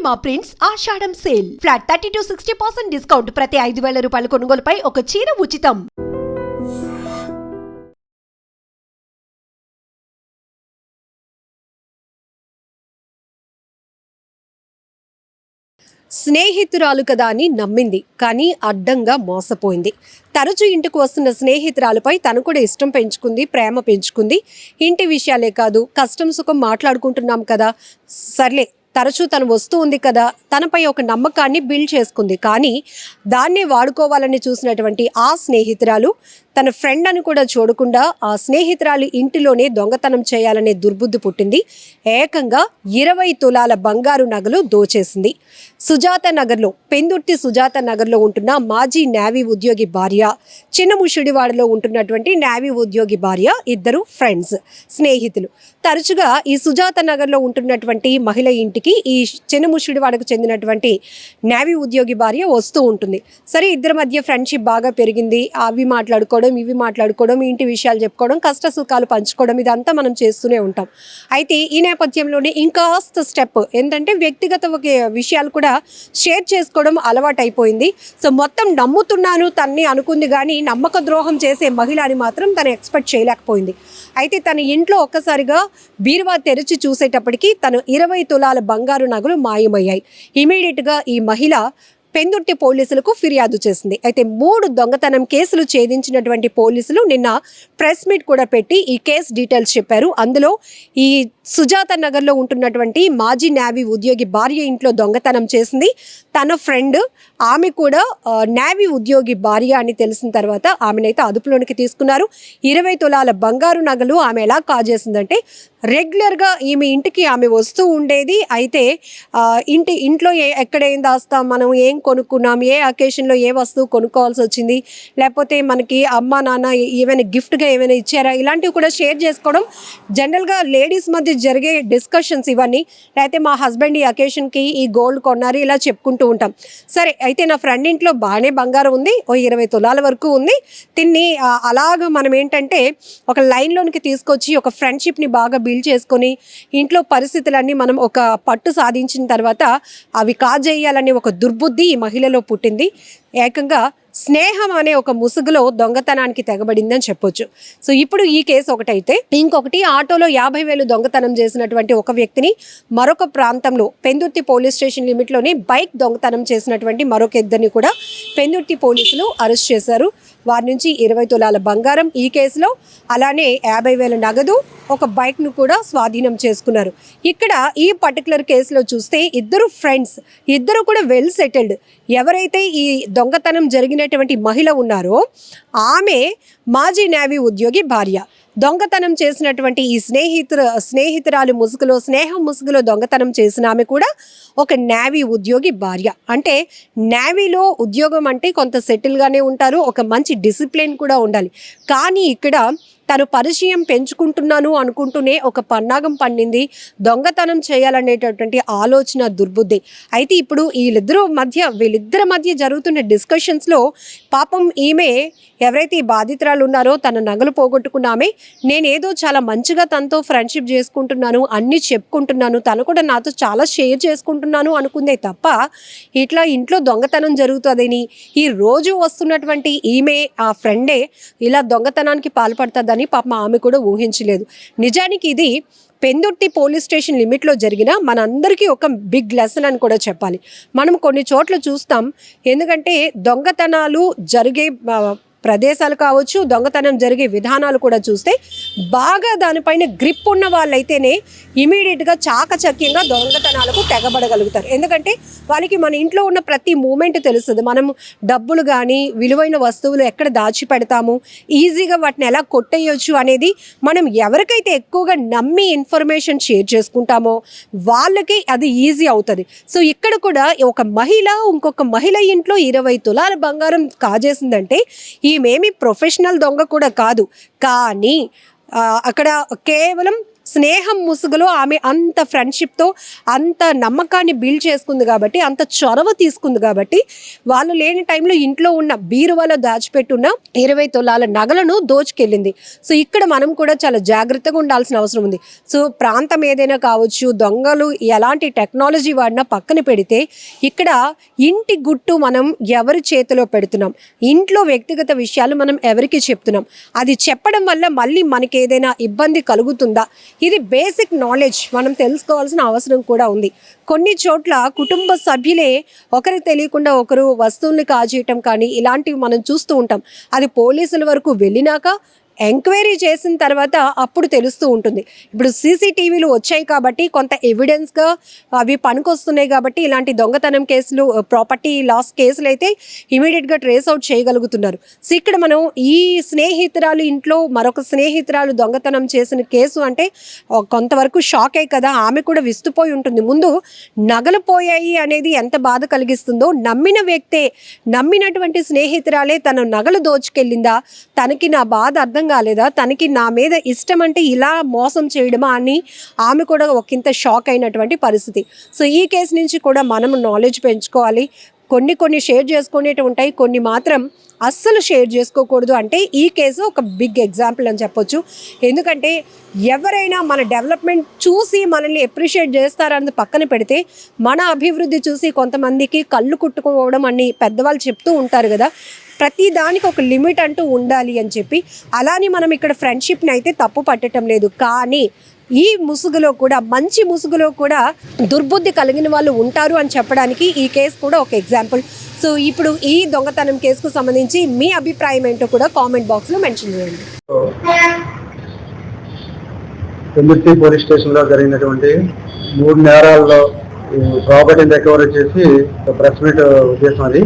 మా ప్రింట్స్ ఆషాఢం sale flat 30-60% discount. ప్రతి 5,000 రూపాయల కొనుగోలుపై ఒక చీర ఉచితం. స్నేహితురాలు కదా అని నమ్మింది, కానీ అడ్డంగా మోసపోయింది. తరచూ ఇంటికి వస్తున్న స్నేహితురాలపై తను కూడా ఇష్టం పెంచుకుంది, ప్రేమ పెంచుకుంది. ఇంటి విషయాలే కాదు, కష్టం సుఖం మాట్లాడుకుంటున్నాం కదా, సర్లే తరచూ తను వస్తూ ఉంది కదా, తనపై ఒక నమ్మకాన్ని బిల్డ్ చేసుకుంది. కానీ దాన్నే వాడుకోవాలని చూసినటువంటి ఆ స్నేహితురాలు తన ఫ్రెండ్ అని కూడా చూడకుండా ఆ స్నేహితురాలి ఇంటిలోనే దొంగతనం చేయాలనే దుర్బుద్ధి పుట్టింది. ఏకంగా 20 తులాల బంగారు నగలు దోచేసింది. సుజాత నగర్లో, పెందుర్తి సుజాత నగర్లో ఉంటున్న మాజీ నేవీ ఉద్యోగి భార్య, చిన్నముషిడివాడలో ఉంటున్నటువంటి నేవీ ఉద్యోగి భార్య, ఇద్దరు ఫ్రెండ్స్, స్నేహితులు. తరచుగా ఈ సుజాత నగర్లో ఉంటున్నటువంటి మహిళ ఇంటికి ఈ చిన్నముషిడివాడకు చెందినటువంటి నేవీ ఉద్యోగి భార్య వస్తూ ఉంటుంది. సరే, ఇద్దరి మధ్య ఫ్రెండ్షిప్ బాగా పెరిగింది. అవి మాట్లాడుకోవడం, ఇవి మాట్లాడుకోవడం, ఇంటి విషయాలు చెప్పుకోవడం, కష్ట సుఖాలు పంచుకోవడం, ఇదంతా మనం చేస్తూనే ఉంటాం. అయితే ఈ నేపథ్యంలోనే ఇంకాస్త స్టెప్ ఏంటంటే వ్యక్తిగత విషయాలు కూడా షేర్ చేసుకోవడం అలవాటు అయిపోయింది. సో మొత్తం నమ్ముతున్నాను తన్ని అనుకుంది, కానీ నమ్మక ద్రోహం చేసే మహిళ అని మాత్రం తను ఎక్స్పెక్ట్ చేయలేకపోయింది. అయితే తన ఇంట్లో ఒక్కసారిగా బీరువా తెరిచి చూసేటప్పటికి తను 20 తులాల బంగారు నగలు మాయమయ్యాయి. ఇమీడియట్గా ఈ మహిళ పెందుర్తి పోలీసులకు ఫిర్యాదు చేసింది. అయితే 3 దొంగతనం కేసులు ఛేదించినటువంటి పోలీసులు నిన్న ప్రెస్ మీట్ కూడా పెట్టి ఈ కేసు డీటెయిల్స్ చెప్పారు. అందులో ఈ సుజాత నగర్లో ఉంటున్నటువంటి మాజీ నేవీ ఉద్యోగి భార్య ఇంట్లో దొంగతనం చేసింది తన ఫ్రెండ్. ఆమె కూడా నేవీ ఉద్యోగి భార్య అని తెలిసిన తర్వాత ఆమెనైతే అదుపులోనికి తీసుకున్నారు. 20 తులాల బంగారు నగలు ఆమె ఎలా కాజేసిందంటే, రెగ్యులర్గా ఈమె ఇంటికి ఆమె వస్తూ ఉండేది. అయితే ఇంట్లో ఎక్కడ ఏం దాస్తాం, మనం ఏం కొనుక్కున్నాం, ఏ అకేషన్లో ఏ వస్తువు కొనుక్కోవాల్సి వచ్చింది, లేకపోతే మనకి అమ్మ నాన్న ఏమైనా గిఫ్ట్గా ఏమైనా ఇచ్చారా, ఇలాంటివి కూడా షేర్ చేసుకోవడం జనరల్గా లేడీస్ మధ్య జరిగే డిస్కషన్స్ ఇవన్నీ. లేకపోతే మా హస్బెండ్ ఈ అకేషన్కి ఈ గోల్డ్ కొన్నారు, ఇలా చెప్పుకుంటూ ఉంటాం. సరే, అయితే నా ఫ్రెండ్ ఇంట్లో బాగానే బంగారం ఉంది, ఓ 20 తులాల వరకు ఉంది. తిన్ని అలాగ మనం ఏంటంటే ఒక లైన్లోనికి తీసుకొచ్చి ఒక ఫ్రెండ్షిప్ని బాగా బిల్డ్ చేసుకొని ఇంట్లో పరిస్థితులన్నీ మనం ఒక పట్టు సాధించిన తర్వాత అవి కాజేయాలనే ఒక దుర్బుద్ధి ఈ మహిళలో పుట్టింది. ఏకంగా స్నేహం అనే ఒక ముసుగులో దొంగతనానికి తెగబడిందని చెప్పొచ్చు. సో ఇప్పుడు ఈ కేసు ఒకటైతే, ఇంకొకటి ఆటోలో 50,000 దొంగతనం చేసినటువంటి ఒక వ్యక్తిని మరొక ప్రాంతంలో పెందుర్తి పోలీస్ స్టేషన్ లిమిట్లోనే బైక్ దొంగతనం చేసినటువంటి మరొక ఇద్దరిని కూడా పెందుర్తి పోలీసులు అరెస్ట్ చేశారు. వారి నుంచి 20 తులాల బంగారం ఈ కేసులో, అలానే 50,000 నగదు, ఒక బైక్ను కూడా స్వాధీనం చేసుకున్నారు. ఇక్కడ ఈ పర్టికులర్ కేసులో చూస్తే ఇద్దరు ఫ్రెండ్స్, ఇద్దరు కూడా వెల్ సెటిల్డ్. ఎవరైతే ఈ దొంగతనం జరిగినటువంటి మహిళ ఉన్నారో ఆమె మాజీ నేవీ ఉద్యోగి భార్య. దొంగతనం చేసినటువంటి ఈ స్నేహితురాలు ముసుగులో, స్నేహం ముసుగులో దొంగతనం చేసిన ఆమె కూడా ఒక నేవీ ఉద్యోగి భార్య. అంటే నేవీలో ఉద్యోగం అంటే కొంత సెటిల్గానే ఉంటారు, ఒక మంచి డిసిప్లిన్ కూడా ఉండాలి. కానీ ఇక్కడ తను పరిచయం పెంచుకుంటున్నాను అనుకుంటూనే ఒక పన్నాగం పండింది, దొంగతనం చేయాలనేటటువంటి ఆలోచన, దుర్బుద్ధి. అయితే ఇప్పుడు వీళ్ళిద్దరి మధ్య జరుగుతున్న డిస్కషన్స్లో పాపం ఈమె ఎవరైతే ఈ బాధితురాలు ఉన్నారో, తన నగలు పోగొట్టుకున్న ఆమె, నేనేదో చాలా మంచిగా తనతో ఫ్రెండ్షిప్ చేసుకుంటున్నాను, అన్నీ చెప్పుకుంటున్నాను, తను కూడా నాతో చాలా షేర్ చేసుకుంటున్నాను అనుకుందే తప్ప ఇట్లా ఇంట్లో దొంగతనం జరుగుతుందని, ఈ రోజు వస్తున్నటువంటి ఈమె ఆ ఫ్రెండే ఇలా దొంగతనానికి పాల్పడుతుందని పాపం ఆమె కూడా ఊహించలేదు. నిజానికి ఇది పెందుర్తి పోలీస్ స్టేషన్ లిమిట్లో జరిగిన మనందరికీ ఒక బిగ్ లెసన్ అని కూడా చెప్పాలి. మనం కొన్ని చోట్ల చూస్తాం, ఎందుకంటే దొంగతనాలు జరిగే ప్రదేశాలు కావచ్చు, దొంగతనం జరిగే విధానాలు కూడా చూస్తే బాగా దానిపైన గ్రిప్ ఉన్న వాళ్ళైతేనే ఇమీడియట్గా చాకచక్యంగా దొంగతనాలకు తెగబడగలుగుతారు. ఎందుకంటే వాళ్ళకి మన ఇంట్లో ఉన్న ప్రతి మూమెంట్ తెలుస్తుంది. మనం డబ్బులు కానీ విలువైన వస్తువులు ఎక్కడ దాచిపెడతాము, ఈజీగా వాటిని ఎలా కొట్టేయచ్చు అనేది మనం ఎవరికైతే ఎక్కువగా నమ్మి ఇన్ఫర్మేషన్ షేర్ చేసుకుంటామో వాళ్ళకి అది ఈజీ అవుతుంది. సో ఇక్కడ కూడా ఒక మహిళ ఇంకొక మహిళ ఇంట్లో 20 తులాల బంగారం కాజేసిందంటే ఈమెమి ప్రొఫెషనల్ దొంగ కూడా కాదు. కానీ అక్కడ కేవలం స్నేహం ముసుగులో ఆమె అంత ఫ్రెండ్షిప్తో అంత నమ్మకాన్ని బిల్డ్ చేసుకుంది కాబట్టి, అంత చొరవ తీసుకుంది కాబట్టి, వాళ్ళు లేని టైంలో ఇంట్లో ఉన్న బీరువాలో దాచిపెట్టున్న 20 తులాల నగలను దోచుకెళ్ళింది. సో ఇక్కడ మనం కూడా చాలా జాగ్రత్తగా ఉండాల్సిన అవసరం ఉంది. సో ప్రాంతం ఏదైనా కావచ్చు, దొంగలు ఎలాంటి టెక్నాలజీ వాడినా పక్కన పెడితే, ఇక్కడ ఇంటి గుట్టు మనం ఎవరి చేతిలో పెడుతున్నాం, ఇంట్లో వ్యక్తిగత విషయాలు మనం ఎవరికి చెప్తున్నాం, అది చెప్పడం వల్ల మళ్ళీ మనకి ఏదైనా ఇబ్బంది కలుగుతుందా, ఇది బేసిక్ నాలెడ్జ్ మనం తెలుసుకోవాల్సిన అవసరం కూడా ఉంది. కొన్ని చోట్ల కుటుంబ సభ్యులే ఒకరికి తెలియకుండా ఒకరు వస్తువుల్ని కాజేయటం కానీ ఇలాంటివి మనం చూస్తూ ఉంటాం. అది పోలీసుల వరకు వెళ్ళినాక ఎంక్వైరీ చేసిన తర్వాత అప్పుడు తెలుస్తూ ఉంటుంది. ఇప్పుడు సీసీటీవీలు వచ్చాయి కాబట్టి కొంత ఎవిడెన్స్గా అవి పనికొస్తున్నాయి కాబట్టి ఇలాంటి దొంగతనం కేసులు, ప్రాపర్టీ లాస్ కేసులు అయితే ఇమీడియట్గా ట్రేస్ అవుట్ చేయగలుగుతున్నారు. సో ఇక్కడ మనం ఈ స్నేహితురాలు ఇంట్లో మరొక స్నేహితురాలు దొంగతనం చేసిన కేసు అంటే కొంతవరకు షాక్ అయ్యి కదా, ఆమె కూడా విస్తుపోయి ఉంటుంది. ముందు నగలు పోయాయి అనేది ఎంత బాధ కలిగిస్తుందో, నమ్మిన వ్యక్తే, నమ్మినటువంటి స్నేహితురాలే తన నగలు దోచుకెళ్ళిందా, తనకి నా బాధ అర్థం కాలేదా, తనకి నా మీద ఇష్టం అంటే ఇలా మోసం చేయడమా అని ఆమె కూడా ఒకంత షాక్ అయినటువంటి పరిస్థితి. సో ఈ కేసు నుంచి కూడా మనం నాలెడ్జ్ పెంచుకోవాలి. కొన్ని షేర్ చేసుకునేవి ఉంటాయి, కొన్ని మాత్రం అస్సలు షేర్ చేసుకోకూడదు. అంటే ఈ కేసు ఒక బిగ్ ఎగ్జాంపుల్ అని చెప్పొచ్చు. ఎందుకంటే ఎవరైనా మన డెవలప్మెంట్ చూసి మనల్ని అప్రిషియేట్ చేస్తారన్నది పక్కన పెడితే, మన అభివృద్ధి చూసి కొంతమందికి కళ్ళు కుట్టుకోవడం అని పెద్దవాళ్ళు చెప్తూ ఉంటారు కదా, ప్రతి దానికి ఒక లిమిట్ అంటూ ఉండాలి అని చెప్పి. అలానే మనం ఇక్కడ ఫ్రెండ్షిప్ని అయితే తప్పు పట్టడం లేదు, కానీ ఈ ముసుగులో కూడా, మంచి ముసుగులో కూడా దుర్బుద్ధి కలిగిన వాళ్ళు ఉంటారు అని చెప్పడానికి ఈ కేసు కూడా ఒక ఎగ్జాంపుల్. సో ఇప్పుడు ఈ దొంగతనం కేసుకు సంబంధించి మీ అభిప్రాయం ఏంటో కూడా కామెంట్ బాక్స్లో మెన్షన్ చేయండి. పెందుర్తి పోలీస్ స్టేషన్లో జరిగినటువంటి 3 నేరాల్లో ప్రాపర్టీని రికవరీ చేసి ప్రెస్ మీట్ ఉద్దేశం అది.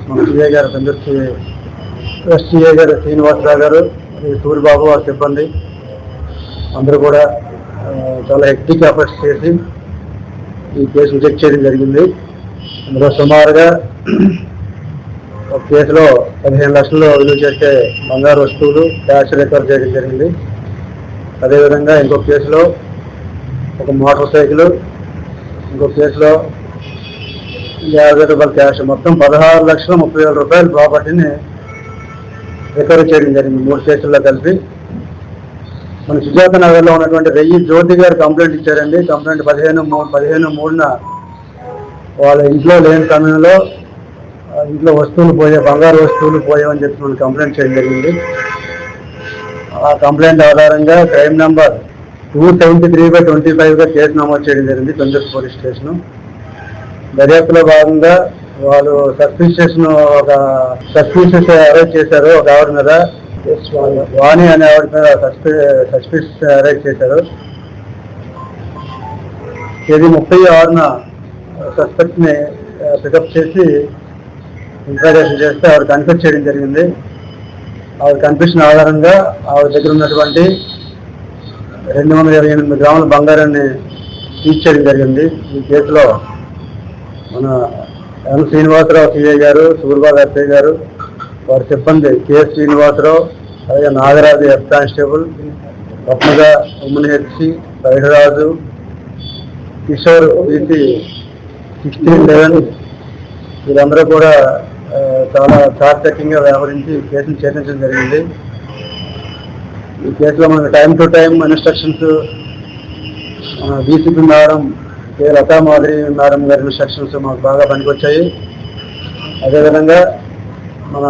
మన సిఐ గారు, పెందుర్తి సిఐ గారు శ్రీనివాసరావు గారు, సూరిబాబు వారి సిబ్బంది అందరూ కూడా చాలా హెక్టిక్ ఎఫర్ట్స్ చేసి ఈ కేసు చెక్ చేయడం జరిగింది. అందులో సుమారుగా ఒక కేసులో 15 లక్షలు విలువ చేసే బంగారు వస్తువులు, క్యాష్ రికవర్ చేయడం జరిగింది. అదేవిధంగా ఇంకొక కేసులో ఒక మోటార్ సైకిల్, ఇంకొక కేసులో 50 రూపాయల క్యాష్, మొత్తం 16,30,000 రూపాయల ప్రాపర్టీని రికవరీ చేయడం జరిగింది 3 కేసుల్లో కలిపి. మన సుజాత నగర్లో ఉన్నటువంటి రెయ్యి జ్యోతి గారు కంప్లైంట్ ఇచ్చారండి. కంప్లైంట్ 15/3 వాళ్ళ ఇంట్లో లేని సమయంలో ఇంట్లో వస్తువులు పోయాయి, బంగారు వస్తువులు పోయామని చెప్పి మనం కంప్లైంట్ చేయడం జరిగింది. ఆ కంప్లైంట్ ఆధారంగా క్రైమ్ నెంబర్ 273/25గా కేసు నమోదు చేయడం జరిగింది పెందుర్తి పోలీస్ స్టేషను. దర్యాప్తులో భాగంగా వాళ్ళు సస్పిషియస్ అరెస్ట్ చేశారు. ఒక ఆవిడ మీద, వాణి అనే ఆవిడ మీద సస్పిషియస్ అరెస్ట్ చేశారు. తేదీ 36న సస్పెక్ట్ని పికప్ చేసి ఇంట్రాగేషన్ చేస్తే ఆవిడ కన్ఫెస్ చేయడం జరిగింది. ఆవిడ కన్ఫెషన్ ఆధారంగా ఆవిడ దగ్గర ఉన్నటువంటి 228 గ్రాముల బంగారాన్ని సీజ్ చేయడం జరిగింది. ఈ కేసులో మన ఎం శ్రీనివాసరావు సిఐ గారు, సూర్బాబు ఎస్ఐ గారు, వారి సిబ్బంది కె శ్రీనివాసరావు, అలాగే నాగరాజు హెడ్ కానిస్టేబుల్, రత్నగ ఉమ్మని హెచ్సి, పైడరాజు, కిషోర్ బీసీ 1611 వీరందరూ కూడా చాలా చాకచక్యంగా వ్యవహరించి కేసును ఛేదించడం జరిగింది. ఈ కేసులో మనకు time to time instructions DCP madam K Lathamadhuri madam గారి ఇన్స్ట్రక్షన్స్ మాకు బాగా పనికొచ్చాయి. అదేవిధంగా మన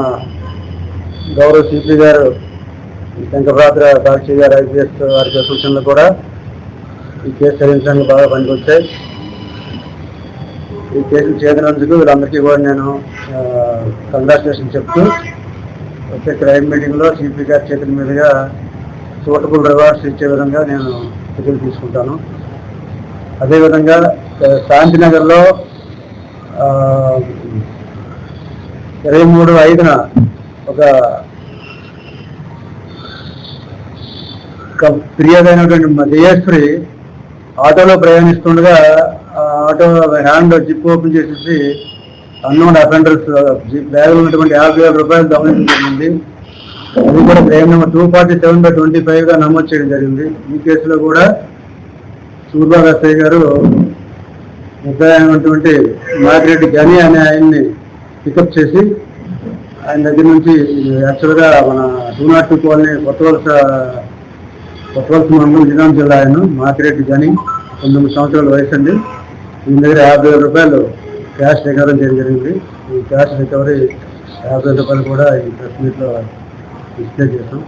గౌరవ సిపి గారు శంకరరాత్ర సాక్షి గారు ఐపీఎస్ వారి సూచనలు కూడా ఈ కేసు ఛేదించడానికి బాగా పనికొచ్చాయి. ఈ కేసులు చేసినందుకు వీళ్ళందరికీ కూడా నేను కంగ్రాచులేషన్ చెప్తూ వచ్చే క్రైమ్ మీటింగ్లో సిపి గారి చేతుల మీదుగా సూటబుల్ రివార్డ్స్ ఇచ్చే విధంగా నేను చర్యలు తీసుకుంటాను. అదేవిధంగా శాంతినగర్లో 23/5న ఒక ఫిర్యాదైనటువంటి జయేశ్వరి ఆటోలో ప్రయాణిస్తుండగా ఆటో హ్యాండ్ జిప్ ఓపెన్ చేసేసి అన్నోన్ అఫెండర్స్ బ్యాగ్లో ఉన్నటువంటి 50,000 రూపాయలు దొంగలించడం జరిగింది. అది కూడా క్రైమ్ నెంబర్ 247/25 నమోదు చేయడం జరిగింది. ఈ కేసులో కూడా సూర్బాగ్ ఎస్ఐ గారు ముద్దాయినటువంటి మాగిరెడ్డి గని అనే ఆయన్ని పికప్ చేసి ఆయన దగ్గర నుంచి యాక్చువల్గా మన 202 కాలనీ కొత్త వలస మండలం నిజాం జిల్లా ఆయన మాగిరెడ్డి గని 19 సంవత్సరాల వయసు అండి. ఈయన దగ్గర 50,000 రూపాయలు క్యాష్ రికవరీ చేయడం జరిగింది. ఈ క్యాష్ రికవరీ 50,000 రూపాయలు కూడా ఈ ప్రెస్ మీట్లో డిస్ప్లే చేస్తాం.